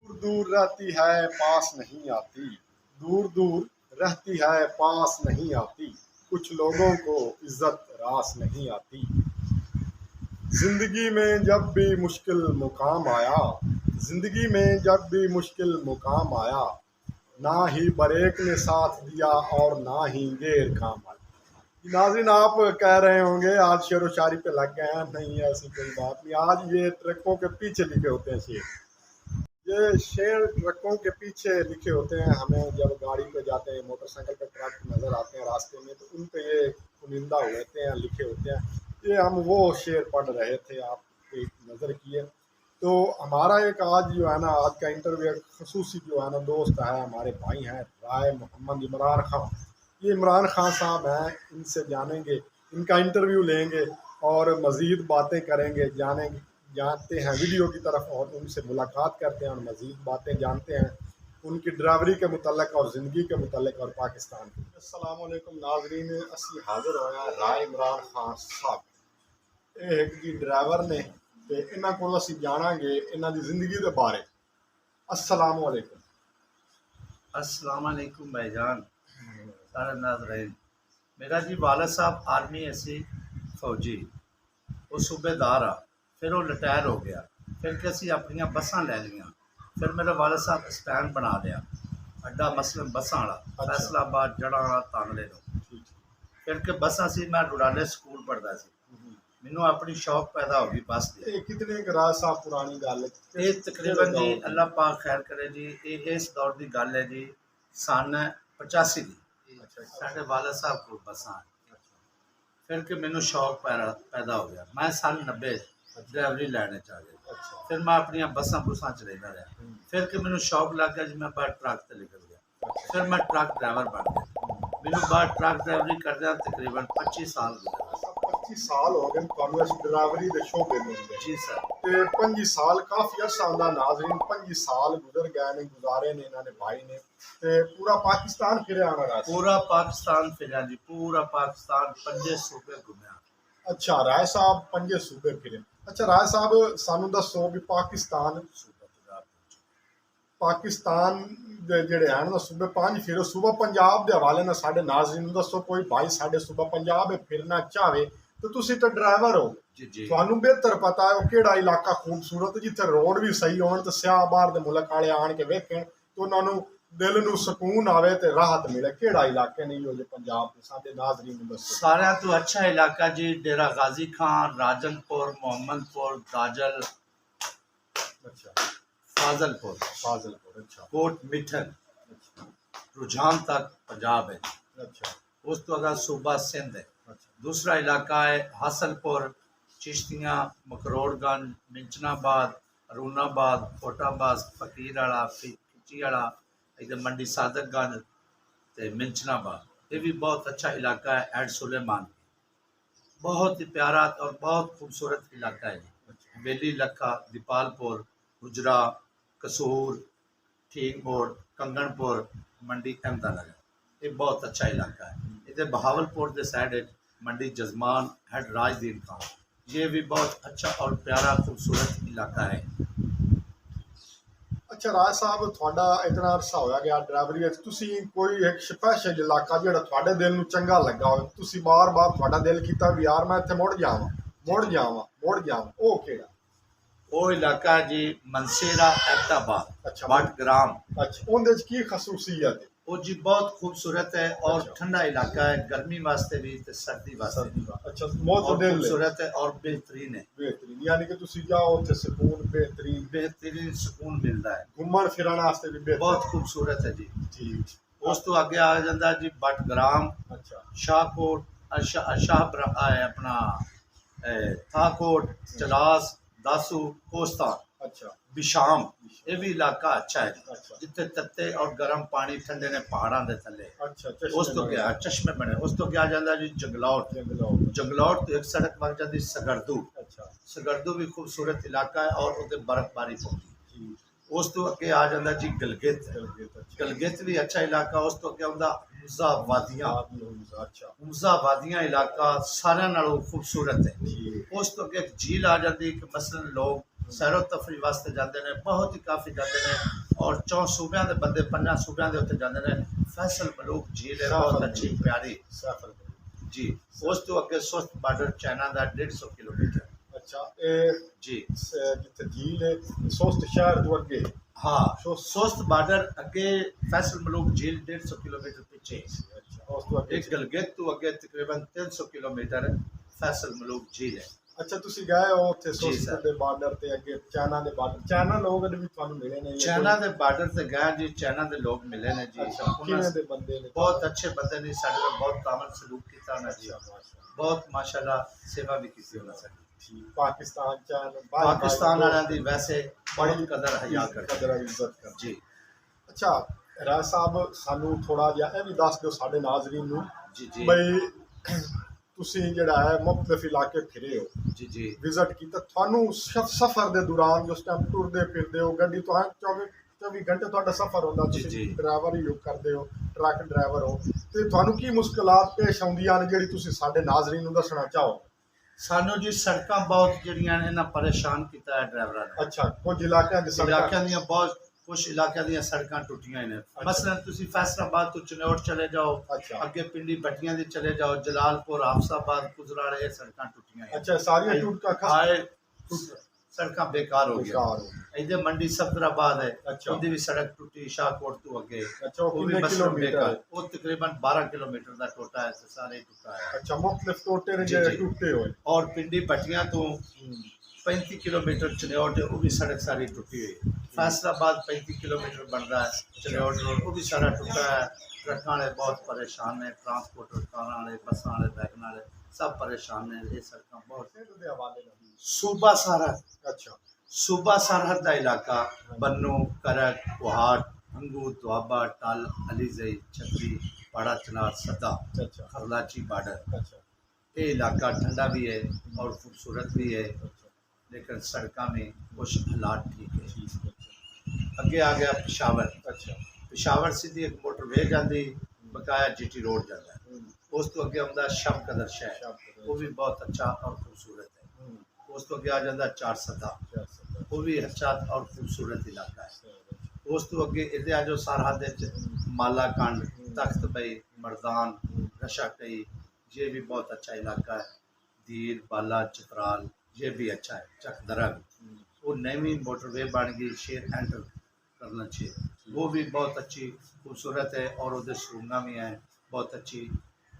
दूर दूर रहती है पास नहीं आती, दूर दूर रहती है पास नहीं आती, कुछ लोगों को इज्जत रास नहीं आती। जिंदगी में जब भी मुश्किल मुकाम आया, जिंदगी में जब भी मुश्किल मुकाम आया, ना ही ब्रेक ने साथ दिया और ना ही गेर काम आया। नाज़रीन, आप कह रहे होंगे आज शेर व शायरी पे लग गए हैं। नहीं, ऐसी कोई बात नहीं। आज ये ट्रकों के पीछे लिखे होते हैं शेर। ये शेर ट्रकों के पीछे लिखे होते हैं। हमें जब गाड़ी पे जाते हैं, मोटरसाइकिल पे ट्रक नज़र आते हैं रास्ते में, तो उन पे ये कुनिंदा होते हैं, लिखे होते हैं। ये हम वो शेर पढ़ रहे थे, आप एक नज़र किए। तो हमारा एक आज जो है ना, आज का इंटरव्यू एक खसूसी जो है ना दोस्त है, हमारे भाई हैं, राय मोहम्मद इमरान खान। ये इमरान खान साहब हैं, इनसे जानेंगे, इनका इंटरव्यू लेंगे और मज़ीद बातें करेंगे, जानते हैं वीडियो की तरफ और उनसे मुलाकात करते हैं और मज़ीद बातें जानते हैं उनकी ड्राइवरी के मुतल्लिक़ और ज़िंदगी के मुतल्लिक़ और पाकिस्तान के। अस्सलाम वालेकुम नाज़रीन, असी हाज़िर होया राय इमरान खान साहब एक जी ड्राइवर ने, ते इन्हां कोल असी जानांगे इन्हां दी ज़िंदगी दे बारे। अस्सलाम वालेकुम। अस्सलाम वालेकुम भाईजान, सारे नाज़रीन। मेरा जी वाला साहब आर्मी ऐसी फौजी, वो सूबेदार आ, फिर वो रिटायर हो गया, फिर कि असी अपनियां बसां लै लियां, फिर मेरा वाला साहब स्टैंड बना लिया, अड्डा मसलन बसां वाला फैसलाबाद जड़ा तांगले नो। फिर कि बसां सी, मैं रुड़ाले स्कूल पढ़दा सी, मैनू अपनी शौक पैदा हो गई बस दी। कितने राज साहब पुरानी गल ये तकरीबन जी अल्लाह पाक खैर करे जी, ये इस दौर की गल है जी, सन 85 की। साढ़े वाला साहब को बसां, फिर कि मैनू शौक पैदा हो गया, मैं सन 90 ड्राइवरी लैने च आ गया। फिर मैं अपनियां बसां बुसां चलाता रहा, फिर कि मैनू शौक लग गया जी, मैं बाहर ट्रक ते निकल गया, फिर मैं ट्रक ड्राइवर बन गया। मैनू बाहर ट्रक ड्राइवरी करदे तकरीबन 25 साल गुजरे। 25 साल हो गए ਤੁਹਾਨੂੰ ਇਸ ਡਰਾਈਵਰੀ ਦੇ ਸ਼ੋਬੇ ਨੂੰ। जी सर। ਤੇ 25 ਸਾਲ ਕਾਫੀ ਅਰਸਾ ਹੁੰਦਾ ਨਾਜ਼ਰੀਨ, 25 ਸਾਲ ਗੁਜ਼ਰ ਗਏ ਨੇ, ਗੁਜ਼ਾਰੇ ਨੇ ਇਹਨਾਂ ਨੇ ਭਾਈ ਨੇ। ਤੇ ਪੂਰਾ ਪਾਕਿਸਤਾਨ ਫਿਰਿਆ ਆਣਾ ਰਾਜ। पूरा पाकिस्तान फिरा जी, पूरा पाकिस्तान 5 सूबे घूमया। ਅੱਛਾ ਰਾਏ ਸਾਹਿਬ 5 ਸੂਬੇ ਫਿਰੇ। ਅੱਛਾ ਰਾਏ ਸਾਹਿਬ ਸਾਨੂੰ ਦੱਸੋ ਵੀ ਪਾਕਿਸਤਾਨ ਦੇ ਜਿਹੜੇ ਹਨ ਨਾ ਸੂਬੇ 5 ਫਿਰੋ, ਸੂਬਾ ਪੰਜਾਬ ਦੇ ਹਵਾਲੇ ਨਾਲ ਸਾਡੇ ਨਾਜ਼ਰੀਨ ਨੂੰ ਦੱਸੋ। ਕੋਈ ਭਾਈ ਸਾਡੇ ਸੂਬਾ ਪੰਜਾਬ ਫਿਰਨਾ ਚਾਹਵੇ ਤੇ ਤੁਸੀਂ ਤਾਂ ਡਰਾਈਵਰ ਹੋ, ਤੁਹਾਨੂੰ ਬਿਹਤਰ ਪਤਾ ਹੈ ਉਹ ਕਿਹੜਾ ਇਲਾਕਾ ਖੂਬਸੂਰਤ, ਜਿੱਥੇ ਰੋਡ ਵੀ ਸਹੀ ਹੋਣ ਤੇ ਸਿਆਹ ਬਾਹਰ ਦੇ ਮੁਲਕ ਵਾਲੇ ਆਣ ਕੇ ਵੇਖਣ ਤੇ ਉਹਨਾਂ ਨੂੰ ਦਿਲ ਨੂੰ ਸਕੂਨ ਆਵੇ ਤੇ ਰਾਹਤ ਮਿਲੇ। ਕਿਹੜਾ ਇਲਾਕੇ ਨਹੀਂ ਹੋ ਜੇ ਪੰਜਾਬ ਦੇ, ਸਾਡੇ ਨਾਜ਼ਰੀਨ ਨੂੰ ਦੱਸੋ। सारा तो अच्छा इलाका जी, डेरा गाजी खान, राजनपुर, मोहम्मदपुर, दाजल, अच्छा फाजलपुर, अच्छा कोट मिठन, रुझान तक पंजाब है। अच्छा उस तो अगर सूबा सिंध है। अच्छा दूसरा इलाका है हासलपुर, चिश्तियाँ, मकरोड़गंज, मिंचनाबाद, अरूनाबाद, कोटाबाद, फकीराला, खिचीवाला, इधर मंडी सादतगंज ते मिंचनाबाद। ये भी बहुत अच्छा इलाका है। एड सुलेमान बहुत ही प्यारा और बहुत खूबसूरत इलाका है। बेली लखा, दीपालपुर, गुजरा, कसूर, ठीक मोड़, कंगनपुर, मंडी अहमदानगर, ये बहुत अच्छा इलाका है। इधर बहावलपुर के साइड मंडी जजमान, हेड राजदीन खान, ये भी बहुत अच्छा और प्यारा खूबसूरत इलाका है। ਅੱਛਾ ਰਾਜ ਸਾਹਿਬ ਤੁਹਾਡਾ ਇਤਨਾ ਅਰਸਾ ਹੋਇਆ ਗਿਆ ਡਰਾਈਵਰੀ ਵਿੱਚ, ਤੁਸੀਂ ਕੋਈ ਇੱਕ ਸਪੈਸ਼ਲ ਇਲਾਕਾ ਜਿਹੜਾ ਤੁਹਾਡੇ ਦਿਲ ਨੂੰ ਚੰਗਾ ਲੱਗਾ ਹੋਵੇ, ਤੁਸੀਂ ਬਾਰ-ਬਾਰ ਤੁਹਾਡਾ ਦਿਲ ਕੀਤਾ ਵੀ ਯਾਰ ਮੈਂ ਇੱਥੇ ਮੁੜ ਜਾਵਾਂ, ਉਹ ਕਿਹੜਾ? वो इलाका जी मनसेरा एबटाबाद, अच्छा बटग्राम। अच्छा ਉਹਦੇ 'ਚ ਕੀ ਖਸੂਸੀਅਤ ਹੈ? वो जी बहुत खूबसूरत है और अच्छा। ठंडा इलाका है, गर्मी वास्ते भी ते सर्दी वास्ते भी। अच्छा और ਮੁਤਦਿਲ खूबसूरत है और बेहतरीन है। ਬਿਹਤਰੀਨ, ਯਾਨੀ ਕਿ ਤੁਸੀਂ ਜਾਓ ਉੱਥੇ ਸਕੂਨ ਬਿਹਤਰੀਨ, बेहतरीन सुकून मिलता है, ਘੁੰਮਣ ਫਿਰਨ ਵਾਸਤੇ ਵੀ ਬਿਹਤਰ। बहुत खूबसूरत है जी। ਠੀਕ। उस तो आगे आ जाता जी बटग्राम, अच्छा शाहकोट, अपना थाकोट, चलास, दासू, कोस्तान, अच्छा बिशाम, ये भी इलाका अच्छा है अच्छा जिथे तत्ते और गर्म पानी ठंडे ने पहाड़ों के थले। अच्छा उस तो क्या चश्मे बने। उस तो क्या जाता जी जंगलौट, जंगलौट तो एक सड़क बन जाती सगरदू। अच्छा सगरदू भी खूबसूरत इलाका है और उधर बर्फबारी पौंदी। उस तो अगे आ जाता जी गलगित, गलगित भी अच्छा इलाका। उस तो अगे आंदा हुमजा वादियां, अच्छा हुमजा वादियां इलाका सारे नालों खूबसूरत है। उस तो अगे एक झील आ जाती कि मसलन लोग ਸੈਰੋ ਤਫਰੀ ਵਾਸਤੇ ਜਾਂਦੇ ਨੇ, ਬਹੁਤ ਹੀ ਕਾਫੀ ਜਾਂਦੇ ਨੇ ਔਰ 4 ਸੂਬਿਆਂ ਦੇ ਬੰਦੇ 5 ਸੂਬਿਆਂ ਦੇ ਉੱਤੇ ਜਾਂਦੇ ਨੇ। ਫੈਸਲ ਮਲੂਕ ਝੀਲ ਹੈ ਬਹੁਤ ਅੱਛੀ ਪਿਆਰੀ ਸਫਰ ਜੀ। ਉਸ ਤੋਂ ਅੱਗੇ ਸੁਸਤ ਬਾਰਡਰ ਚਾਈਨਾ ਦਾ 150 ਕਿਲੋਮੀਟਰ। ਅੱਛਾ ਇਹ ਜੀ ਜਿੱਥੇ ਝੀਲ ਹੈ ਸੋਸਤ ਸ਼ਹਿਰ ਤੋਂ ਅੱਗੇ ਹਾਂ, ਸੁਸਤ ਬਾਰਡਰ ਅੱਗੇ ਫੈਸਲ ਮਲੂਕ ਝੀਲ 150 ਕਿਲੋਮੀਟਰ ਪਿੱਛੇ। ਅੱਛਾ ਉਸ ਤੋਂ ਅੱਗੇ ਇੱਕ ਗਲਗਿਤ ਤੋਂ ਅੱਗੇ ਤਕਰੀਬਨ 300 ਕਿਲੋਮੀਟਰ ਫੈਸਲ ਮਲੂਕ ਝੀਲ ਹੈ। ਅੱਛਾ ਤੁਸੀਂ ਗਏ ਹੋ ਉੱਥੇ ਜੀ ਸੋਸਤ ਸਰ। ਦੇ ਬਾਰਡਰ ਤੇ ਅੱਗੇ ਚਾਈਨਾ ਦੇ ਬਾਰਡਰ ਚਾਈਨਾ ਲੋਕ ਵੀ ਤੁਹਾਨੂੰ ਮਿਲੇ ਨੇ ਚਾਈਨਾ ਦੇ ਬਾਰਡਰ ਤੇ ਗਏ ਜੀ, ਚਾਈਨਾ ਦੇ ਲੋਕ ਮਿਲੇ ਨੇ ਜੀ। ਅੱਛਾ ਉਹਨਾਂ ਕਿਵੇਂ ਦੇ ਬੰਦੇ ਨੇ ਬਹੁਤ ਅੱਛੇ ਬੰਦੇ ਨੇ, ਸਾਡੇ ਨਾਲ ਬਹੁਤ ਤਾਮਲ ਸਲੂਕ ਕੀਤਾ ਉਹਨਾਂ ਜੀ, ਬਹੁਤ ਮਾਸ਼ਾਅੱਲਾ ਸੇਵਾ ਵੀ ਕੀਤੀ ਉਹਨਾਂ ਸਾਡੀ। ਠੀਕ ਪਾਕਿਸਤਾਨ ਚਾਈਨਾ ਪਾਕਿਸਤਾਨ ਵਾਲਿਆਂ ਦੀ ਵੈਸੇ ਬੜੀ ਕਦਰ ਹਯਾ ਕਰਦੇ ਕਦਰ ਇੱਜ਼ਤ ਕਰ ਜੀ। ਅੱਛਾ ਰਾਜ ਸਾਹਿਬ ਸਾਨੂੰ ਥੋੜਾ ਜਿਹਾ ਇਹ ਵੀ ਦੱਸ ਦਿਓ ਸਾਡੇ ਨਾਜ਼ਰੀਨ ਨੂੰ ਜੀ ਜੀ ਬਈ ਤੁਸੀਂ ਜਿਹੜਾ ਹੈ ਮੁਖਤਲਿਫ ਇਲਾਕੇ ਫਿਰੇ ਹੋ ਜੀ ਜੀ ਵਿਜ਼ਿਟ ਕੀਤਾ, ਤੁਹਾਨੂੰ ਸਫ਼ਰ ਦੇ ਦੌਰਾਨ ਜਿਸ ਟਾਈਮ ਟੁਰਦੇ ਫਿਰਦੇ ਹੋ ਗੱਡੀ ਤੋਂ 24 ਘੰਟੇ ਤੁਹਾਡਾ ਸਫ਼ਰ ਹੁੰਦਾ, ਜੀ, ਤੁਸੀਂ ਜੀ। ਡਰਾਈਵਰ ਹੀ ਕਰਦੇ ਹੋ, ਟਰੱਕ ਡਰਾਈਵਰ ਹੋ, ਤੇ ਤੁਹਾਨੂੰ ਕੀ ਮੁਸ਼ਕਲਾਤ ਪੇਸ਼ ਆਉਂਦੀਆਂ ਨੇ ਜਿਹੜੀ ਤੁਸੀਂ ਸਾਡੇ ਨਾਜ਼ਰੀਨ ਨੂੰ ਦੱਸਣਾ ਚਾਹੋ? ਸਾਨੂੰ ਜੀ ਸੜਕਾਂ ਬਹੁਤ ਜਿਹੜੀਆਂ ਨੇ ਇਹਨਾਂ ਪਰੇਸ਼ਾਨ ਕੀਤਾ ਹੈ ਡਰਾਈਵਰਾਂ ਨੇ। ਅੱਛਾ ਕੁਝ ਇਲਾਕਿਆਂ ਦੇ ਇਲਾਕਿਆਂ ਦੀਆਂ ਬਹੁਤ ਕੁਝ ਇਲਾਕਿਆਂ ਦੀਆਂ ਸੜਕਾਂ ਟੁੱਟੀਆਂ ਨੇ। ਮਸਲਨ ਤੁਸੀਂ ਫੈਸਲਾਬਾਦ ਤੋਂ ਚਨੌੜ ਚਲੇ ਜਾਓ, ਅੱਛਾ ਅੱਗੇ ਪਿੰਡੀ ਭੱਟੀਆਂ ਦੇ ਚਲੇ ਜਾਓ, ਜਲਾਲਪੁਰ ਹਾਫਸਾਬਾਦ ਗੁਜਰਾਲ, ਇਹ ਸੜਕਾਂ ਟੁੱਟੀਆਂ ਨੇ। ਅੱਛਾ ਸਾਰੀਆਂ ਸੜਕਾਂ ਬੇਕਾਰ ਹੋ ਗਈਆਂ। ਬੇਕਾਰ ਹੋ ਇਹਦੇ ਮੰਡੀ ਸਫਦਰਾਬਾਦ ਹੈ, ਅੱਛਾ। ਉਹਦੀ ਵੀ ਸੜਕ ਟੁੱਟੀ ਸ਼ਾਹਕੋਟ ਤੋਂ ਅੱਗੇ। ਅੱਛਾ ਉਹ ਉਹ ਵੀ ਕਿੰਨੇ ਮਸਲਨ ਕਿਲੋਮੀਟਰ ਬੇਕਾਰ, ਉਹ ਤਕਰੀਬਨ 12 ਕਿਲੋਮੀਟਰ ਦਾ ਟੋਟਾ ਹੈ ਤੇ ਸਾਰੇ ਟੁੱਟਾ ਹੈ। ਅੱਛਾ ਮੁਖਤਲਿਫ ਟੋਟੇ ਨੇ ਜੀ, ਜਿਹੜੇ ਜੀ। ਟੁੱਟੇ ਹੋਏ। ਔਰ ਪਿੰਡੀ ਭੱਟੀਆਂ ਤੋਂ 35 ਕਿਲੋਮੀਟਰ ਚਨੌੜ, ਉਹ ਵੀ ਸੜਕ ਸਾਰੀ ਟੁੱਟੀ ਹੋਈ। फैसलाबाद 35 किलोमीटर बन रहा है, चनौड़ रोड वो भी सारा टुटा है। ट्रक वाले बहुत परेशान ने, ट्रांसपोर्टर कार वाले बस वाले वैगन वाले सब परेशान ने। ये सड़क बहुत सूबा सरहद अच्छा सूबा सरहद का इलाका बन्नू करक कुहाट हंगू दुआबा टल अलीजई छतरी पाड़ा चनार सदा अच्छा खरलाची बार्डर। अच्छा ये इलाका ठंडा भी है और खूबसूरत भी है, लेकिन सड़क में कुछ हालात ठीक है। अगे आ गया पिशावर। अच्छा पिशावर सीधी एक मोटरवे जाती बकाया GT रोड जाता है। उस तो अगे आता शब कदर शहर, वो भी बहुत अच्छा और खूबसूरत है। उस तो अगे आ जाता चार सदा, वो भी अच्छा और खूबसूरत इलाका है। उस तो अगे इधर आ जाओ सरहद मालाकंड तख्त बई मर्दान रशाकई, ये भी बहुत अच्छा इलाका है। दीर बाला चतराल ये भी अच्छा है। चकदरा भी वो नई मोटरवे बन गई, शेर एंटर करना चाहिए, वो भी बहुत अच्छी खूबसूरत है। और उधर सुरंगा भी है, बहुत अच्छी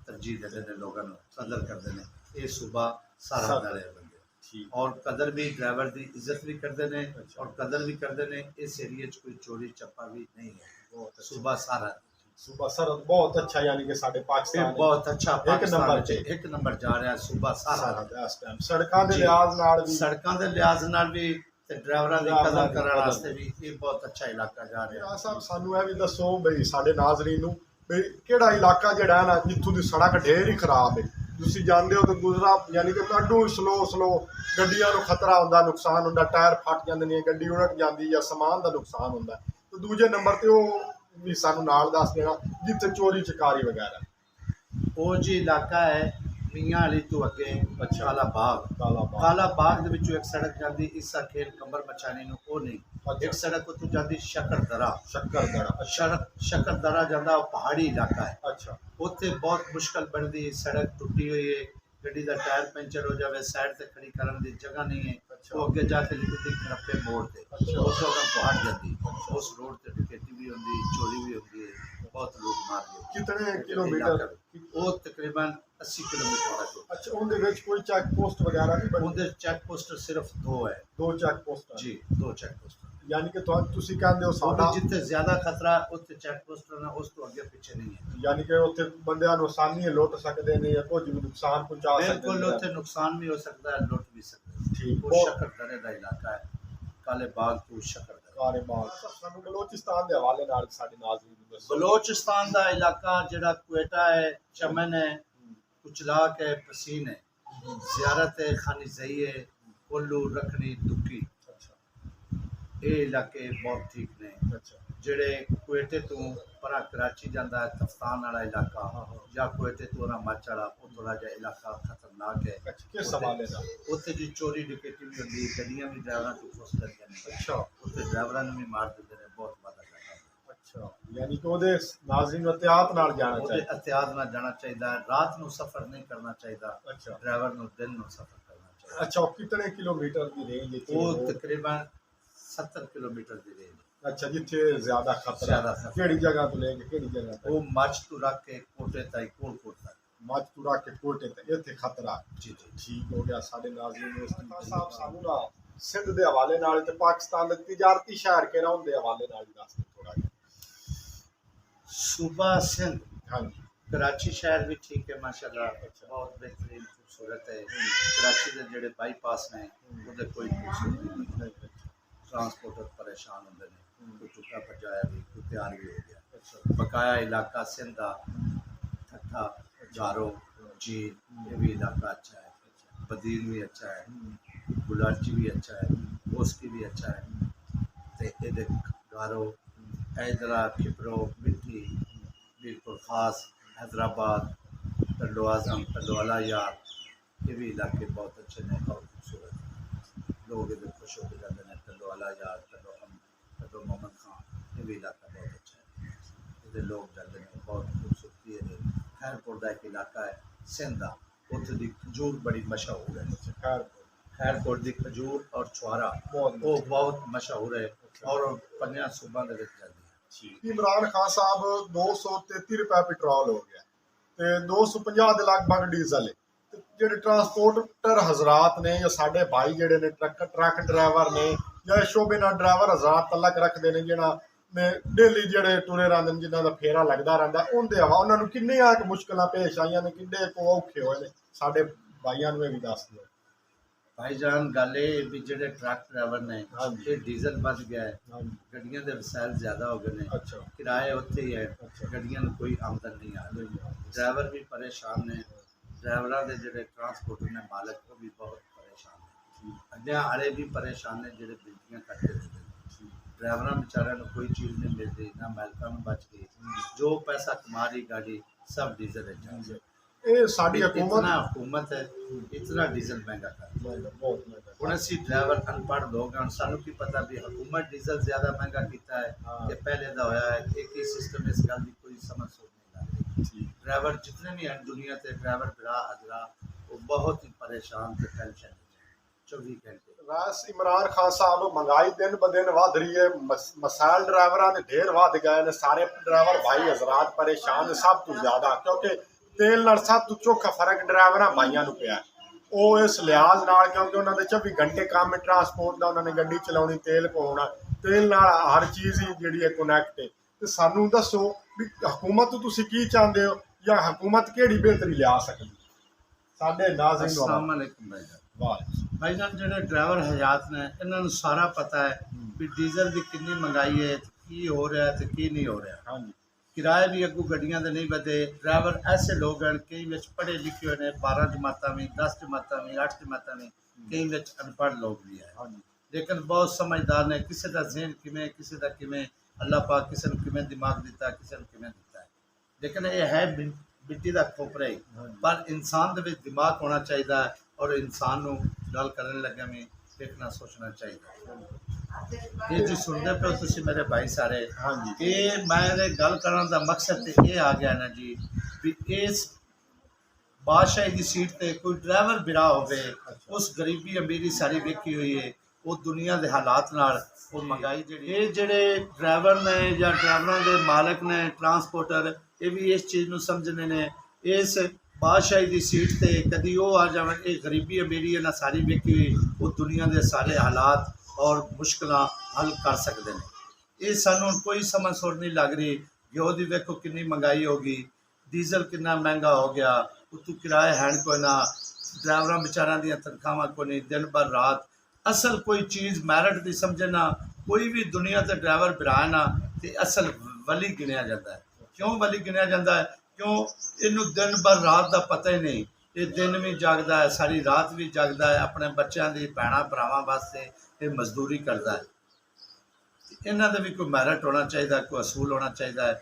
तरजीह देते हैं लोगों को, कदर करते हैं। ये सुबह सारा वाले बंदे और कदर भी ड्राइवर की इज्जत भी करते हैं और कदर भी करते हैं। इस एरिए कोई चोरी चप्पा भी नहीं है। सुबह सारा सूबा सरहद बहुत अच्छा, यानी कि साढ़े पाकिस्तान बहुत अच्छा नंबर एक नंबर जा रहा है सूबा सारा। सड़कों के लिहाज नाल भी सड़कों के लिहाज नाल भी ਤੇ ਡਰਾਈਵਰਾਂ ਦੀ ਕਦਰ ਕਰਨ ਵਾਸਤੇ ਵੀ ਇਹ ਬਹੁਤ ਅੱਛਾ ਇਲਾਕਾ ਜਾ ਰਿਹਾ ਹੈ। ਸਾਹਿਬ ਸਾਨੂੰ ਇਹ ਵੀ ਦੱਸੋ ਬਈ ਸਾਡੇ ਨਾਜ਼ਰੀਨ ਨੂੰ ਬਈ ਕਿਹੜਾ ਇਲਾਕਾ ਜਿਹੜਾ ਹੈ ਨਾ ਜਿੱਥੋਂ ਦੀ ਸੜਕ ਢੇਰ ਹੀ ਖਰਾਬ ਹੈ, ਤੁਸੀਂ ਜਾਣਦੇ ਹੋ ਕਿ ਗੁਜਰਾ ਯਾਨੀ ਕਿ ਕਾਡੂ ਸਲੋ ਗੱਡੀਆਂ ਨੂੰ ਖਤਰਾ ਹੁੰਦਾ, ਨੁਕਸਾਨ ਹੁੰਦਾ, ਟਾਇਰ ਫਟ ਜਾਂਦੇ ਨੇ, ਗੱਡੀ ਉਲਟ ਜਾਂਦੀ ਜਾਂ ਸਮਾਨ ਦਾ ਨੁਕਸਾਨ ਹੁੰਦਾ। ਤੇ ਦੂਜੇ ਨੰਬਰ ਤੇ ਉਹ ਵੀ ਸਾਨੂੰ ਨਾਲ ਦੱਸ ਦੇਣਾ ਜਿੱਥੇ ਚੋਰੀ ਚਕਾਰੀ ਵਗੈਰਾ। ਉਹ ਜੀ ਇਲਾਕਾ ਹੈ ਮੀਆਂ ਵਾਲੀ ਤੋਂ ਅੱਗੇ ਕਾਲਾ ਬਾਗ। ਕਾਲਾ ਬਾਗ ਦੇ ਵਿੱਚੋਂ ਇੱਕ ਸੜਕ ਜਾਂਦੀ ਇਸਾ ਖੇਲ ਕੰਬਰ ਮਚਾਣੀ ਨੂੰ, ਉਹ ਨਹੀਂ। ਇੱਕ ਸੜਕ ਉੱਥੋਂ ਜਾਂਦੀ ਸ਼ਕਰਦਰਾ ਜਾਂਦਾ, ਉਹ ਪਹਾੜੀ ਇਲਾਕਾ ਹੈ। ਅੱਛਾ ਉੱਥੇ ਬਹੁਤ ਮੁਸ਼ਕਲ ਬਣਦੀ, ਸੜਕ ਟੁੱਟੀ ਹੋਈ ਹੈ, ਗੱਡੀ ਦਾ ਟਾਇਰ ਪੈਂਚਰ ਹੋ ਜਾਵੇ, ਸਾਈਡ ਤੇ ਖੜੀ ਕਰਨ ਦੀ ਜਗ੍ਹਾ ਨਹੀਂ ਹੈ। ਉਹ ਅੱਗੇ ਜਾ ਕੇ ਲਿਖਦੀ ਖਰੱਪੇ ਮੋੜ ਤੇ ਉੱਥੋਂ ਅਗਰ ਪਹਾੜ ਜਾਂਦੀ, ਉਸ ਰੋਡ ਤੇ ਡਕੈਤੀ ਵੀ ਹੁੰਦੀ, ਚੋਰੀ ਵੀ ਹੁੰਦੀ ਹੈ, ਬਹੁਤ ਲੋਕ ਮਾਰ ਗਏ। ਕਿਤਨੇ ਕਿਲੋਮੀਟਰ? ਉਹ ਤਕਰੀਬਨ 80 ਕਿਲੋਮੀਟਰ ਦਾ ਟੋਟਲ। ਅੱਛਾ ਉਹਦੇ ਵਿੱਚ ਕੋਈ ਚੈੱਕ ਪੋਸਟ ਵਗੈਰਾ ਨਹੀਂ ਬਣੀ? ਉਹਦੇ ਚੈੱਕ ਪੋਸਟ ਸਿਰਫ 2 ਹੈ। 2 ਚੈੱਕ ਪੋਸਟ ਜੀ 2 ਚੈੱਕ ਪੋਸਟ, ਯਾਨੀ ਕਿ ਤੁਸੀਂ ਕਹਿੰਦੇ ਹੋ ਸਾਡਾ ਜਿੱਥੇ ਜ਼ਿਆਦਾ ਖਤਰਾ ਉੱਥੇ ਚੈੱਕ ਪੋਸਟ ਨਾ, ਉਸ ਤੋਂ ਅੱਗੇ ਪਿੱਛੇ ਨਹੀਂ ਹੈ। ਯਾਨੀ ਕਿ ਉੱਥੇ ਬੰਦਿਆਂ ਨੂੰ ਆਸਾਨੀ ਲੁੱਟ ਸਕਦੇ ਨੇ ਜਾਂ ਕੁਝ ਵੀ ਨੁਕਸਾਨ ਪਹੁੰਚਾ ਸਕਦੇ ਨੇ। ਬਿਲਕੁਲ ਉੱਥੇ ਨੁਕਸਾਨ ਵੀ ਹੋ ਸਕਦਾ ਹੈ, ਲੁੱਟ ਵੀ ਸਕਦਾ। ਠੀਕ ਉਹ ਸ਼ਕਰਦਰੇ ਦਾ ਇਲਾਕਾ ਹੈ, ਕਾਲੇ ਬਾਗ ਤੋਂ ਸ਼ਕਰਦਰਾ। ਕਾਲੇ ਬਾਗ ਸਾਨੂੰ ਬਲੋਚਿਸਤਾਨ ਦੇ ਹਵਾਲੇ ਨਾਲ ਸਾਡੇ ਨਾਜ਼ਰੀਨ ਨੂੰ ਦੱਸੋ। ਬਲੋਚਿਸਤਾਨ ਦਾ ਇਲਾਕਾ ਜਿਹੜਾ ਕੁਏਟਾ ਹੈ, ਚਮਨ ਹੈ, ਕੁਚਲਾਕ ਹੈ, ਪਸੀਨ ਹੈ, ਜ਼ਿਆਰਤ ਹੈ, ਖਾਨੀ ਜ਼ਈ ਹੈ, ਕੋਲੂ, ਰਖਣੀ, ਦੁੱਕੀ। ਇਹ ਇਲਾਕੇ ਬਹੁਤ ਠੀਕ ਨੇ। ਅੱਛਾ ਜਿਹੜੇ ਕੁਵੇਟੇ ਤੋਂ ਪਰਾਂ ਕਰਾਚੀ ਜਾਂਦਾ ਹੈ, ਤਫਤਾਨ ਵਾਲਾ ਇਲਾਕਾ, ਹਾਂ। ਜਾਂ ਕੁਵੇਟੇ ਤੋਂ ਰਾਮਾਚ ਵਾਲਾ, ਉਹ ਥੋੜਾ ਜਿਹਾ ਇਲਾਕਾ ਖਤਰਨਾਕ ਹੈ। ਅੱਛਾ ਕਿਸ ਹਵਾਲੇ ਦਾ? ਉੱਥੇ ਜੀ ਚੋਰੀ ਡਕੈਤੀ ਵੀ ਹੁੰਦੀ, ਗੱਡੀਆਂ ਵੀ ਡਰਾਈਵਰਾਂ ਤੋਂ ਫਸ ਜਾਂਦੀਆਂ ਨੇ। ਅੱਛਾ ਉੱਥੇ ਡਰਾਈਵਰਾਂ ਨੂੰ ਵੀ ਮਾਰ ਦਿੰਦੇ ਨੇ, ਬਹੁਤ ਵਾਦਾ ਕਰਦਾ। ਅੱਛਾ, ਯਾਨੀ ਕਿ ਉਹਦੇ ਨਾਜ਼ਰੀਨ ਇhtiyat ਨਾਲ ਜਾਣਾ ਉਹਦੇ ਚਾਹੀਦਾ। ਅਹਤਿਆਤ ਨਾਲ ਜਾਣਾ ਚਾਹੀਦਾ ਹੈ। ਰਾਤ ਨੂੰ ਸਫ਼ਰ ਨਹੀਂ ਕਰਨਾ ਚਾਹੀਦਾ, ਅੱਛਾ ਡਰਾਈਵਰ ਨੂੰ ਦਿਨ ਨੂੰ ਸਫ਼ਰ ਕਰਨਾ ਚਾਹੀਦਾ। ਅੱਛਾ, ਉਹ ਕਿਤਨੇ ਕਿਲੋਮੀਟਰ ਦੀ ਰੇਂਜ ਵਿੱਚ? ਉਹ ਤਕਰੀਬਨ 70 ਕਿਲੋਮੀਟਰ ਦੀ ਰੇਂਜ। ਅੱਛਾ, ਜਿੱਥੇ ਜ਼ਿਆਦਾ ਖਤਰਾ ਜ਼ਿਆਦਾ ਹੈ। ਖਤਰਾ। ਕਿਹੜੀ ਜਗ੍ਹਾ ਤੋਂ ਲੈ ਕੇ ਕਿਹੜੀ ਜਗ੍ਹਾ ਤੱਕ? ਉਹ ਮੱਝ ਤੋਂ ਰੱਖ ਕੇ ਕੋਟੇ ਤਾਈਂ, ਕੋਟ ਤੱਕ। ਮਜਪੁਰਾ ਕੇ ਕੋਟੇ ਤੱਕ ਇੱਥੇ ਖਤਰਾ। ਜੀ ਜੀ। ਠੀਕ ਹੋ ਗਿਆ। ਸਾਡੇ ਨਾਜ਼ਰੀਨ ਨੂੰ ਸਾਹਿਬ ਸਾਨੂੰ ਨਾ ਸਿੰਧ ਦੇ ਹਵਾਲੇ ਨਾਲ ਤੇ ਪਾਕਿਸਤਾਨ ਦੇ ਤਜਾਰਤੀ ਸ਼ਹਿਰ ਕੇ ਰਹਿਣ ਦੇ ਹਵਾਲੇ ਨਾਲ ਹੀ ਦੱਸ ਦਿਓ ਥੋੜਾ ਜਿਹਾ। सूबा सिंध, ਹਾਂਜੀ कराची शहर भी ठीक है माशाल्लाह, अच्छा। बहुत बेहतरीन खूबसूरत है। कराची के जेडे बाईपास ने उधर कोई खूबसूरती नहीं, नहीं, अच्छा ट्रांसपोर्टर परेशान होंगे ने, कोई टुटा भजाया भी, कोई तैयार भी हो गया। अच्छा बकाया इलाका सिंध का ठट्ठा जारो जीर, ये भी इलाका अच्छा है। बदीन भी अच्छा है, गुलाची भी अच्छा है, बोस्की भी अच्छा है। ते इधर गारो, हैदरा, खिपरो, मिट्टी, मीरपुर खास, हैदराबाद, टंडो आजम, टंडो अला यार, ये भी इलाके बहुत अच्छे हैं और खूबसूरत हैं। लोग इधर खुश होकर जाते हैं। टंडो अला यार, टंडो मोहम्मद खान, ये भी इलाका बहुत अच्छा है। इधर लोग जाते हैं, बहुत खूबसूरती है। खैरपुर का एक इलाका है सिंध का, उत्थे दी खजूर बड़ी मशहूर है। खैर खैरपुर की खजूर और छुआरा बहुत वो बहुत मशहूर है और पंजा सूबा के विच जाती है। इमरान खान साहब 233 रुपए पेट्रोल हो गया ਤੇ 250 ਦੇ ਲਗਭਗ ਡੀਜ਼ਲ ਹੈ। ਤੇ ਜਿਹੜੇ ਟਰਾਂਸਪੋਰਟਰ ਹਜ਼ਰਾਤ ਨੇ ਜਾਂ ਸਾਡੇ ਭਾਈ ਜਿਹੜੇ ਨੇ ਟਰੱਕ ਡਰਾਈਵਰ ਨੇ ਜਾਂ ਸ਼ੋਬੇ ਨਾਲ ਡਰਾਈਵਰ ਹਜ਼ਰਾਤ ਤਲਕ ਰੱਖਦੇ ਨੇ, ਜਿਹੜਾ ਨੇ ਡੇਲੀ ਜਿਹੜੇ ਟੁਰੇ ਰਹਿੰਦੇ ਨੇ, ਜਿਨ੍ਹਾਂ ਦਾ ਫੇਰਾ ਲੱਗਦਾ ਰਹਿੰਦਾ, ਉਹਦੇ ਹਵਾ ਉਹਨਾਂ ਨੂੰ ਕਿੰਨੀਆਂ ਕੁ ਮੁਸ਼ਕਲਾਂ ਪੇਸ਼ ਆਈਆਂ ਨੇ, ਕਿੰਨੇ ਕੁ ਔਖੇ ਹੋਏ ਨੇ, ਸਾਡੇ ਭਾਈਆਂ ਨੂੰ ਇਹ ਵੀ ਦੱਸ ਦਿਓ। भाईजान गल ये भी जेडे ट्रक ड्राइवर ने, हाँ जी। ये डीजल बच गया है, ਹਾਂਜੀ गड्डियां दे वसाइल ज़्यादा हो गए ने, ਅੱਛਾ किराए उत्थे ही है, अच्छा। गड्डियां नूं कोई आमदन नहीं आ रही। ड्राइवर भी परेशान ने, ड्राइवरां दे जेडे ट्रांसपोर्टर ने मालक वो भी बहुत परेशान ने, अग्गे आले भी परेशान ने, जेडे बिजलियां कटके दिंदे ने। ड्राइवरां बेचारियां नूं कोई चीज़ नहीं मिलती, ना मालकां नूं बच गई, जो पैसा कमा रही गाड़ी सब डीजल है। ਇਹ ਸਾਡੀ इतना ਹਕੂਮਤ हुकूमत है, इतना डीजल महंगा कर ਬਹੁਤ ਮਹਿੰਗਾ ਹੁਣ ਅਸੀਂ ਡਰਾਈਵਰ ਅਨਪੜ੍ਹ ਲੋਕ ਹਾਂ, ਸਾਨੂੰ ਕੀ ਪਤਾ ਵੀ ਹਕੂਮਤ ਡੀਜ਼ਲ ਜ਼ਿਆਦਾ ਮਹਿੰਗਾ ਕੀਤਾ ਹੈ ਹਾਂ। ਕਿ ਪਹਿਲੇ ਦਾ ਹੋਇਆ ਹੈ। ਇੱਕ ਹੀ ਸਿਸਟਮ, ਇਸ ਗੱਲ ਦੀ ਕੋਈ ਸਮਝ ਸੋਚ ਨਹੀਂ ਲੱਗਦੀ। ਡਰਾਈਵਰ ਜਿਤਨੇ ਵੀ ਹਨ ਦੁਨੀਆ ਤੇ, ਡਰਾਈਵਰ ਭਰਾ ਹਜ਼ਰਾ, ਉਹ ਬਹੁਤ ਹੀ ਪਰੇਸ਼ਾਨ ਤੇ ਟੈਨਸ਼ਨ ਵਿੱਚ 24 ਘੰਟੇ। ਬਸ ਇਮਰਾਨ ਖਾਨ ਸਾਹਿਬ, ਮਹਿੰਗਾਈ ਦਿਨ ਬ ਦਿਨ ਵੱਧ ਰਹੀ ਹੈ, ਮਸਾਇਲ ਡਰਾਈਵਰਾਂ ਦੇ ਢੇਰ ਵੱਧ ਗਏ ਨੇ, ਸਾਰੇ ਡਰਾਈਵਰ ਭਾਈ ਹਜ਼ਰਾਤ ਪਰੇਸ਼ਾਨ ਨੇ ਸਭ ਤੋਂ ਜ਼ਿਆਦਾ, ਕਿਉਂਕਿ ਤੇਲ ਨਾਲ ਸਭ ਤੋਂ ਚੋਖਾ ਫਰਕ ਡਰਾਈਵਰਾਂ ਭਾਈਆਂ ਨੂੰ ਪਿਆ। ਉਹ ਇਸ ਲਿਹਾਜ਼ ਨਾਲ, ਕਿਉਂਕਿ ਉਹਨਾਂ ਦੇ 24 ਘੰਟੇ ਕੰਮ ਹੈ ਟਰਾਂਸਪੋਰਟ ਦਾ, ਉਹਨਾਂ ਨੇ ਗੱਡੀ ਚਲਾਉਣੀ, ਤੇਲ ਪਵਾਉਣਾ, ਤੇਲ ਨਾਲ ਹਰ ਚੀਜ਼ ਹੀ ਜਿਹੜੀ ਹੈ ਕਨੈਕਟ ਹੈ। ਤੇ ਸਾਨੂੰ ਦੱਸੋ ਵੀ ਹਕੂਮਤ ਤੋਂ ਤੁਸੀਂ ਕੀ ਚਾਹੁੰਦੇ ਹੋ, ਜਾਂ ਹਕੂਮਤ ਕਿਹੜੀ ਬਿਹਤਰੀ ਲਿਆ ਸਕਦੀ? ਸਾਡੇ ਨਾਜ਼ਰੀਨ ਨੂੰ अस्सलाम वालेकुम भाईजान। ਵਾਹ ਭਾਈਜਾਨ ਜਿਹੜੇ ਡਰਾਈਵਰ ਹਜ਼ਾਤ ਨੇ, ਇਹਨਾਂ ਨੂੰ ਸਾਰਾ ਪਤਾ ਹੈ ਵੀ ਡੀਜ਼ਲ ਦੀ ਕਿੰਨੀ ਮਹਿੰਗਾਈ ਹੈ, ਕੀ ਹੋ ਰਿਹਾ ਤੇ ਕੀ ਨਹੀਂ ਹੋ ਰਿਹਾ। ਹਾਂਜੀ किराए भी अगू गड्डियां दे नहीं बधे। ड्राइवर ऐसे लोग हैं, कई विच पढ़े लिखे हुए ने, 12 जमातां में, 10 जमातां में, 8 जमातां में, कई विच अनपढ़ लोग भी है, ਹਾਂਜੀ लेकिन बहुत समझदार ने। किसी का जहन किवें, किसी का किवें, अल्लाह पाक किसी को किवें दिमाग दिता, किसी को किवें दिता है, लेकिन ये है मिट्टी का खोपरा ही। पर इंसान दे विच दिमाग होना चाहिए और इंसान नूं गल करन लगे में देखना सोचना चाहिए। ये जी सुनते पे हो तुसीं मेरे भाई सारे, ਹਾਂਜੀ ये मेरे गल करने का मकसद तो ये आ गया ना जी भी इस बादशाही की सीट ते कोई ड्राइवर बिरा होवे, उस गरीबी अमीरी सारी वेखी हुई है, वो दुनिया के हालात नाल वो महंगाई जिहड़ी, ये जिहड़े ड्राइवर ने या ड्राइवरां दे मालक ने, ट्रांसपोर्टर, ये भी इस चीज़ नूं समझने ने, इस बादशाही की सीट ते कदी वो आ जावन, ये गरीबी अमीरी ना सारी वेखी हुई, वो दुनिया के सारे हालात और मुश्किलां हल कर सकते हैं। ये सानू कोई समझ सोच नहीं लग रही। घ्यो की वेखो कितनी महंगाई हो गई, डीजल कितना महंगा हो गया, उतों किराए हैं कोई ना, ड्राइवरां बेचारियां दी तनख्वाहां कोई नहीं, दिन भर रात। असल कोई चीज़ मैरिट की समझे ना, कोई भी दुनिया ते ड्राइवर बिराए ना तो असल वली गिनिया जाता है। क्यों वली गिनिया जाता है? क्यों इनू दिन भर रात का पता ही नहीं। ये दिन भी जागदा है, सारी रात भी जागदा है, अपने बच्चों की भैणों भरावां वास्ते ये मजदूरी करता है। ਇਹਨਾਂ ਦਾ ਵੀ ਕੋਈ ਮੈਰਿਟ ਹੋਣਾ ਚਾਹੀਦਾ, ਕੋਈ ਅਸੂਲ ਹੋਣਾ ਚਾਹੀਦਾ ਹੈ।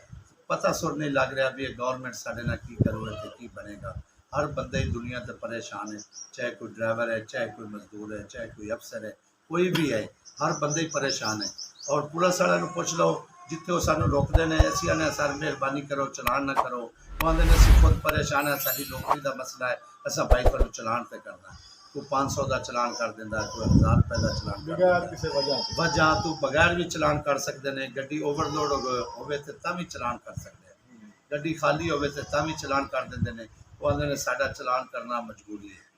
ਪਤਾ ਸੁਰ ਨਹੀਂ ਲੱਗ ਰਿਹਾ ਵੀ ਇਹ ਗਵਰਨਮੈਂਟ ਸਾਡੇ ਨਾਲ ਕੀ ਕਰੂਗਾ ਤੇ ਕੀ ਬਣੇਗਾ। ਹਰ ਬੰਦਾ ਹੀ ਦੁਨੀਆ ਤੇ ਪਰੇਸ਼ਾਨ ਹੈ, ਚਾਹੇ ਕੋਈ ਡਰਾਈਵਰ ਹੈ, ਚਾਹੇ ਕੋਈ ਮਜ਼ਦੂਰ ਹੈ, ਚਾਹੇ ਕੋਈ ਅਫਸਰ ਹੈ, ਕੋਈ ਵੀ ਹੈ, ਹਰ ਬੰਦਾ ਹੀ ਪਰੇਸ਼ਾਨ ਹੈ। ਔਰ ਪੁਲਿਸ ਵਾਲਿਆਂ ਨੂੰ ਪੁੱਛ ਲਓ, ਜਿੱਥੇ ਉਹ ਸਾਨੂੰ ਰੋਕਦੇ ਨੇ, ਅਸੀਂ ਆਨੇ ਸਰ ਮਿਹਰਬਾਨੀ ਕਰੋ, ਚਲਾਨ ਨਾ ਕਰੋ, ਉਹ ਆਂਦੇ ਨੇ ਅਸੀਂ ਖੁਦ ਪਰੇਸ਼ਾਨ ਹੈ, ਸਾਡੀ ਨੌਕਰੀ ਦਾ ਮਸਲਾ ਹੈ, ਅਸਾਂ ਬਾਈਕ ਨੂੰ ਚਲਾਨ ਤੇ ਕਰਨਾ। ਕੋਈ 500 ਦਾ ਚਲਾਨ ਕਰ ਦਿੰਦਾ, ਕੋਈ 1000 ਰੁਪਏ ਦਾ ਚਲਾਨ ਕਰ ਬਗੈਰ ਦਿੰਦਾ। ਕਿਸੇ ਵਜ੍ਹਾ ਤੋਂ। ਵਜ੍ਹਾ ਤੋਂ ਬਗੈਰ ਵੀ ਚਲਾਨ ਕਰ ਸਕਦੇ ਨੇ। ਗੱਡੀ ਓਵਰਲੋਡ ਹੋਵੇ ਤੇ ਤਾਂ ਵੀ ਚਲਾਨ ਕਰ ਸਕਦੇ ਆ, ਗੱਡੀ ਖਾਲੀ ਹੋਵੇ ਤੇ ਤਾਂ ਵੀ ਚਲਾਨ ਕਰ ਦਿੰਦੇ ਨੇ। ਉਹ ਆਂਦੇ ਨੇ ਸਾਡਾ ਚਲਾਨ ਕਰਨਾ ਮਜਬੂਰੀ ਹੈ।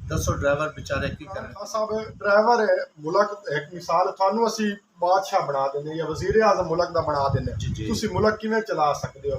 ਦੱਸੋ ਡਰਾਈਵਰ बेचारे ਕੀ ਕਰਨ। ਖਾਨ ਸਾਹਿਬ ਡਰਾਈਵਰ ਹੈ ਮੁਲਕ ਇੱਕ ਮਿਸਾਲ, ਤੁਹਾਨੂੰ ਅਸੀਂ ਬਾਦਸ਼ਾਹ ਬਣਾ ਦਿੰਦੇ ਜਾਂ ਵਜ਼ੀਰ ਆਜ਼ਮ ਮੁਲਕ ਦਾ ਬਣਾ ਦਿੰਦੇ, ਜੀ, ਜੀ। ਤੁਸੀਂ ਮੁਲਕ ਕਿਵੇਂ ਚਲਾ ਸਕਦੇ ਹੋ,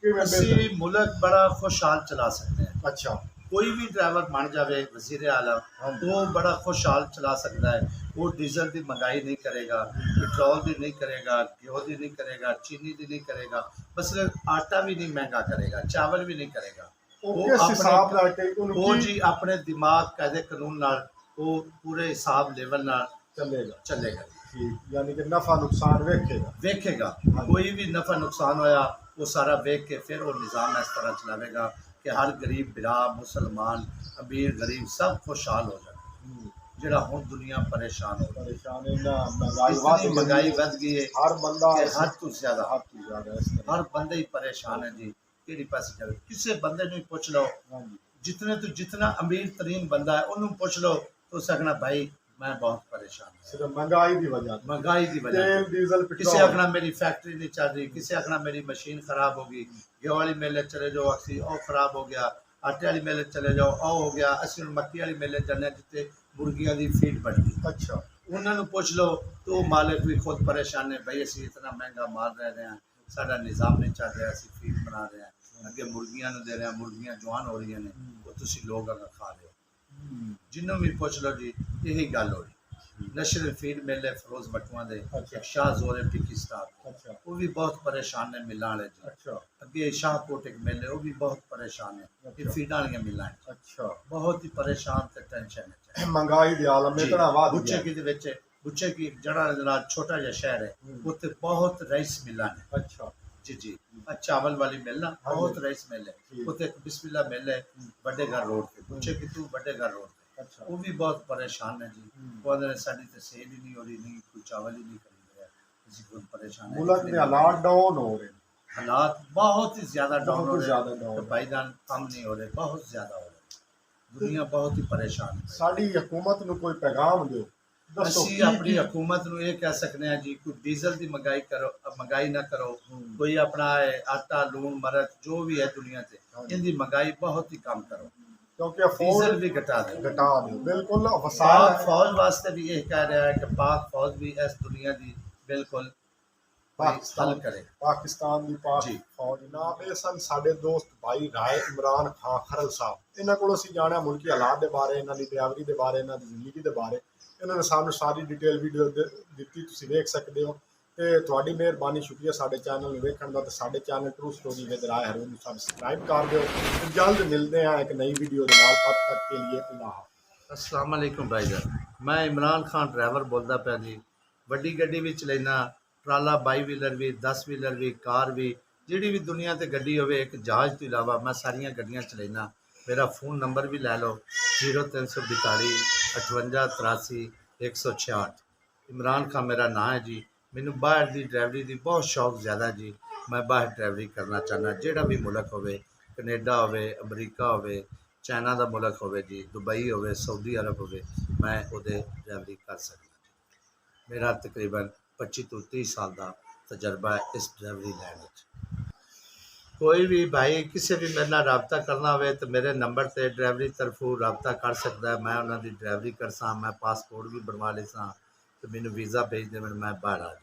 ਕਿਵੇਂ ਅਸੀਂ ਮੁਲਕ ਬੜਾ ਖੁਸ਼ਹਾਲ ਚਲਾ ਸਕਦੇ ਹਾਂ। ਅੱਛਾ ਕੋਈ ਵੀ ਡਰਾਈਵਰ ਬਣ ਜਾਵੇ ਵਜ਼ੀਰ ਆਲਮ, ਉਹ ਬੜਾ ਖੁਸ਼ਹਾਲ ਚਲਾ ਸਕਦਾ ਹੈ। ਉਹ ਡੀਜ਼ਲ ਦੀ ਮਹਿੰਗਾਈ ਨਹੀਂ ਕਰੇਗਾ, ਪੈਟਰੋਲ ਦੀ ਨਹੀਂ ਕਰੇਗਾ, ਘਿਓ ਦੀ ਨਹੀਂ ਕਰੇਗਾ, ਚੀਨੀ ਦੀ ਨਹੀਂ ਕਰੇਗਾ, ਬਸ ਆਟਾ ਵੀ ਨਹੀਂ ਮਹਿੰਗਾ ਕਰੇਗਾ, ਚਾਵਲ ਵੀ ਨਹੀਂ ਕਰੇਗਾ। ਉਹ ਕਿਸ ਹਿਸਾਬ ਨਾਲ ਕਿ ਉਹ ਉਹਨੂੰ ਜੀ ਆਪਣੇ ਦਿਮਾਗ ਕਾਇਦੇ ਕਾਨੂੰਨ ਨਾਲ ਉਹ ਪੂਰੇ ਹਿਸਾਬ ਲੈਵਲ ਨਾਲ ਚੱਲੇਗਾ। ਠੀਕ, ਯਾਨੀ ਕਿ ਨਫਾ ਨੁਕਸਾਨ ਵੇਖੇਗਾ। ਕੋਈ ਵੀ ਨਫਾ ਨੁਕਸਾਨ ਹੋਇਆ ਉਹ ਸਾਰਾ ਵੇਖ ਕੇ ਫਿਰ ਉਹ ਨਿਜ਼ਾਮ ਇਸ ਤਰ੍ਹਾਂ ਚਲਾਵੇਗਾ ਕਿ ਹਰ ਗਰੀਬ ਭਰਾ, ਮੁਸਲਮਾਨ, ਅਮੀਰ ਗਰੀਬ ਸਭ ਖੁਸ਼ਹਾਲ ਹੋ ਜਾਣ। ਜਿਹੜਾ ਹੁਣ ਦੁਨੀਆ ਪਰੇਸ਼ਾਨ ਹੋ ਰਹੀ ਹੈ, ਮਹਿੰਗਾਈ ਵੱਧ ਗਈ ਹੈ, ਹਰ ਬੰਦਾ ਹੱਦ ਤੋਂ ਜ਼ਿਆਦਾ ਇਸ ਤਰ੍ਹਾਂ। ਹਰ ਬੰਦੇ ਹੀ ਪਰੇਸ਼ਾਨ ਹੈ ਜੀ। ਕਿਹੜੀ ਪਾਸੇ ਜਾਵੇ, ਕਿਸੇ ਬੰਦੇ ਨੂੰ ਹੀ ਪੁੱਛ ਲਓ, ਜਿਤਨੇ ਤੋਂ ਜਿतना अमीर तरीन बंदा है उन्होंने पूछ लो तो सकना भाई मैं बहुत परेशान हूँ सिर्फ महंगाई की वजह तेल डीजल किसी आखना मेरी फैक्ट्री नहीं चल रही, किसी आखना मेरी मशीन खराब होगी, गेहूं वाली मेले चले जाओ असी ओ खराब हो गया, आटे वाली मेले चले जाओ ओ हो गया, असी मक्की वाली मेले जाने जितने मुर्गियां की फीड बढ़ गई। अच्छा, उन्होंने पूछ लो तो मालिक भी खुद परेशान है, भाई असी इतना महंगा माल रह रहे हैं, साडा निज़ाम नहीं चल रहा, असी फीड बना रहे हैं, अगे मुर्गियां दे रहे हैं, मुर्गियां जवान हो रही ने, वो तुसी लोग अगर खा रहे हो। जिन्हों भी पूछ लो जी यही गल हो रही। नशर फीड मेले फिरोज बटुआ दे, शाह जोरे पिकी स्टार, वो भी बहुत परेशान ने मिलां वाले जी। अगे शाहकोट एक मेले वो भी बहुत परेशान है, ये फीडां वाली मिलां बहुत ही परेशान ते टेंशन है। महंगाई दे आलम में इतना वाद बुच्चे की दे विच बुच्चे की जड़ा दे नाल छोटा जिहा शहर है, उत्ते बहुत रईस मिलां ने। अच्छा जी जी, चावल वाली मिल ना बहुत रईस मिल है, उत्ते एक बिस्मिल्ला मिल है बड़े घर रोड पे, पूछे कि तू बड़े घर रोड पे। अच्छा, वो भी बहुत परेशान है जी। वो अंदर साड़ी तो सेल ही नहीं हो रही, नहीं कोई चावल ही नहीं खरीद रहा, किसी को परेशान है। मुल्क में हालात डाउन हो रहे, हालात बहुत ही ज्यादा डाउन हो रहे ज्यादा हैं, डाउन तो भाईजान कम नहीं हो रहे, बहुत ज्यादा हो रहे। दुनिया बहुत ही परेशान है। साड़ी हुकूमत ਨੂੰ ਕੋਈ ਪੈਗਾਮ ਦਿਓ, ਦੱਸੋ ਅਸੀਂ ਆਪਣੀ ਹਕੂਮਤ ਨੂੰ ਇਹ ਕਹਿ ਸਕਨੇ ਆ ਜੀ, ਕੋਈ ਡੀਜ਼ਲ ਦੀ ਮਹਿੰਗਾਈ ਨਾ ਕਰੋ, ਕੋਈ ਆਪਣਾ ਆਟਾ ਲੂਣ ਮਰਚ ਜੋ ਵੀ ਹੈ ਦੁਨੀਆ ਤੇ ਇਹਦੀ ਮਹਿੰਗਾਈ ਬਹੁਤ ਹੀ ਕਮ ਕਰੋ, ਕਿਉਂਕਿ ਡੀਜ਼ਲ ਵੀ ਘਟਾ ਦਿਓ। ਬਿਲਕੁਲ ਪਾਕ ਫੌਜ ਵਾਸਤੇ ਵੀ ਇਹ ਕਹਿ ਰਿਹਾ ਹੈ ਕਿ ਪਾਕ ਫੌਜ ਵੀ ਇਸ ਦੁਨੀਆ ਦੀ ਬਿਲਕੁਲ ਹੱਲ ਕਰੇ। ਪਾਕਿਸਤਾਨ ਦੀ ਪਾਕ ਫੌਜ ਨਾਮ ਇਹ ਸਨ ਸਾਡੇ ਦੋਸਤ ਭਾਈ ਰਾਏ ਇਮਰਾਨ ਖਾਨ ਖਰਲ ਸਾਹਿਬ। ਇਹਨਾਂ ਕੋਲ ਅਸੀਂ ਜਾਣਿਆ ਮੁਲਕੀ ਹਾਲਾਤ ਦੇ ਬਾਰੇ, ਇਹਨਾਂ ਦੀ ਡਰਾਈਵਰੀ ਦੇ ਬਾਰੇ, ਇਹਨਾਂ ਦੀ ਜ਼ਿੰਦਗੀ ਦੇ ਬਾਰੇ। ਇਹਨਾਂ ਨੇ ਸਾਨੂੰ ਸਾਰੀ ਡਿਟੇਲ ਵੀਡੀਓ ਦਿੱਤੀ, ਤੁਸੀਂ ਵੇਖ ਸਕਦੇ ਹੋ। ਤੇ ਤੁਹਾਡੀ ਮਿਹਰਬਾਨੀ, ਸ਼ੁਕਰੀਆ ਸਾਡੇ ਚੈਨਲ ਨੂੰ ਵੇਖਣ ਦਾ। ਤੇ ਸਾਡੇ ਚੈਨਲ ਟਰੂ ਸਟੋਰੀ ਵਿਦ ਰਾਏ ਹਰੂਨ ਨੂੰ ਸਬਸਕ੍ਰਾਈਬ ਕਰ ਦਿਓ। ਤੇ ਜਲਦ ਮਿਲਦੇ ਹਾਂ ਇੱਕ ਨਈ ਵੀਡੀਓ ਦੇ ਨਾਲ। ਤਦ ਤੱਕ के लिए अल्लाह। अस्सलाम वालेकुम भाईजान, मैं इमरान खान ड्राइवर बोलता पाया जी। वड्डी गड्डी भी चलैना, ट्राला 22 व्हीलर भी, 10 व्हीलर भी, कार भी, जिहड़ी भी दुनिया ते गड्डी होवे, एक जहाज़ तो इलावा मैं सारियां गड्डियां चलैना। मेरा फ़ोन नंबर भी लै लो 0342 58 83 166। इमरान खान मेरा नाम है जी। मैनू बाहर की ड्राइवरी की बहुत शौक ज़्यादा जी। मैं बाहर ड्राइवरी करना चाहना, जिहड़ा भी मुल्क होवे, कनेडा होवे, अमरीका होवे, चाइना का मुल्क होवे जी, दुबई होवे, सऊदी अरब होवे, मैं उहदे ड्राइवरी कर सकदा। मेरा तकरीबन 25 तो 30 साल का तजर्बा है इस ड्राइवरी लैन में। कोई भी भाई किसी भी मेरे नाल राबता करना हो तो मेरे नंबर से ड्राइवरी तरफों राबता कर सकता है। मैं उन्होंने ड्राइवरी करसा, मैं पासपोर्ट भी बनवा लेसा, तो मैनू वीज़ा भेज दे, मैं बाहर आ जा।